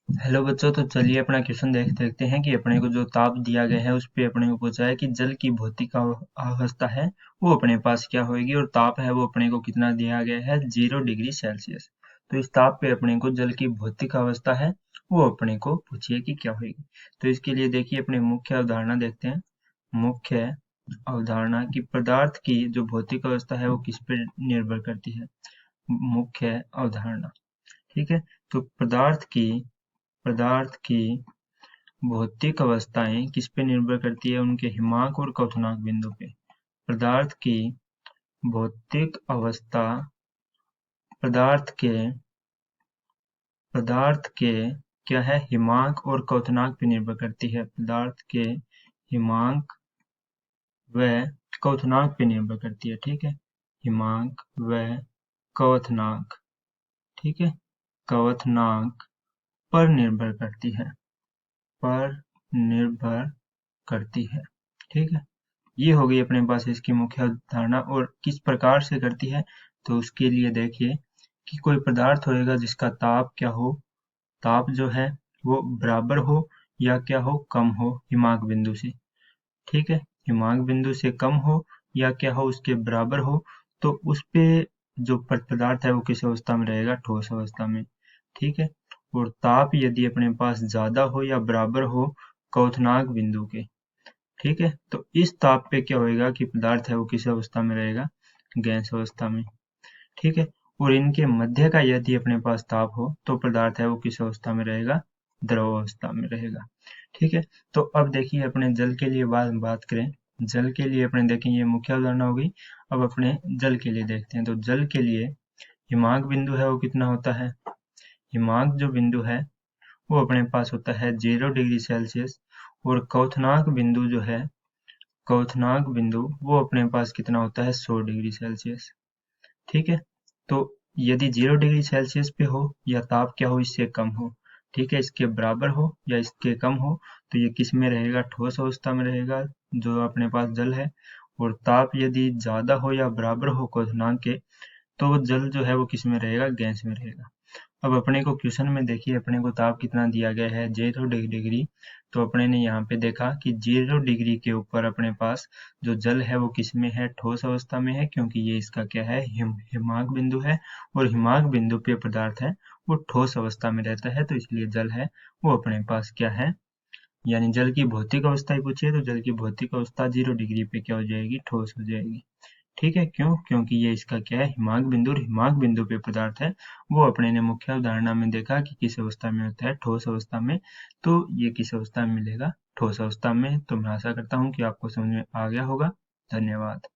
Hello बच्चों, तो चलिए अपना क्वेश्चन देखते हैं कि अपने को जो ताप दिया गया है उस पे अपने को पूछा है कि जल की भौतिक अवस्था है वो अपने पास क्या होगी, और ताप है वो अपने को कितना दिया गया है 0 डिग्री सेल्सियस। तो इस ताप पे अपने को जल की भौतिक अवस्था है वो अपने को पूछिए कि क्या होगी। तो इसके लिए देखिए अपने मुख्य अवधारणा देखते हैं। मुख्य अवधारणा की पदार्थ की जो भौतिक अवस्था है वो किस पे निर्भर करती है। मुख्य अवधारणा, ठीक है। तो पदार्थ की भौतिक अवस्थाएं किस पे निर्भर करती है, उनके हिमांक और क्वथनांक बिंदु पे। पदार्थ की भौतिक अवस्था पदार्थ के क्या है, हिमांक और क्वथनांक पे निर्भर करती है। पदार्थ के हिमांक व क्वथनांक पे निर्भर करती है, ठीक है। हिमांक व क्वथनांक, ठीक है, क्वथनांक पर निर्भर करती है, पर निर्भर करती है, ठीक है। ये हो गई अपने पास इसकी मुख्य अवधारणा। और किस प्रकार से करती है, तो उसके लिए देखिए कि कोई पदार्थ होएगा जिसका ताप क्या हो, ताप जो है वो बराबर हो या क्या हो, कम हो हिमांक बिंदु से, ठीक है। हिमांक बिंदु से कम हो या क्या हो, उसके बराबर हो, तो उस पे जो पदार्थ है वो किस अवस्था में रहेगा, ठोस अवस्था में, ठीक है। और ताप यदि अपने पास ज्यादा हो या बराबर हो क्वथनांक बिंदु के, ठीक है, तो इस ताप पे क्या होएगा कि पदार्थ है वो किस अवस्था में रहेगा, गैस अवस्था में, ठीक है। और इनके मध्य का यदि अपने पास ताप हो तो पदार्थ है वो किस अवस्था में रहेगा, द्रव अवस्था में रहेगा, ठीक है। तो अब देखिए अपने जल के लिए बात करें। जल के लिए अपने देखें, ये मुख्य उदाहरण हो गई। अब अपने जल के लिए देखते हैं। तो जल के लिए हिमांक बिंदु है वो कितना होता है, हिमांक जो बिंदु है वो अपने पास होता है 0 डिग्री सेल्सियस। और क्वथनांक बिंदु जो है, क्वथनांक बिंदु वो अपने पास कितना होता है 100 डिग्री सेल्सियस, ठीक है। तो यदि 0 डिग्री सेल्सियस पे हो या ताप क्या हो, इससे कम हो, ठीक है, इसके बराबर हो या इसके कम हो, तो ये किस में रहेगा, ठोस अवस्था में रहेगा जो अपने पास जल है। और ताप यदि ज्यादा हो या बराबर हो क्वथनांक के, तो जल जो है वो किस में रहेगा, गैस में रहेगा। अब अपने को क्वेश्चन में देखिए अपने को ताप कितना दिया गया है, 0 डिग्री। तो अपने ने यहाँ पे देखा कि 0 डिग्री के ऊपर अपने पास जो जल है वो किस में है, ठोस अवस्था में है, क्योंकि ये इसका क्या है, हिमांक बिंदु है। और हिमांक बिंदु पे पदार्थ है वो ठोस अवस्था में रहता है, तो इसलिए जल है वो अपने पास क्या है, यानी जल की भौतिक अवस्था ही पूछिए तो जल की भौतिक अवस्था 0 डिग्री पे क्या हो जाएगी, ठोस हो जाएगी, ठीक है। क्यों, क्योंकि ये इसका क्या है, हिमांक बिंदु, और हिमांक बिंदु पे पदार्थ है वो अपने ने मुख्य उदाहरणा में देखा कि किस अवस्था में होता है, ठोस अवस्था में। तो ये किस अवस्था में मिलेगा, ठोस अवस्था में। तो मैं आशा करता हूँ कि आपको समझ में आ गया होगा। धन्यवाद।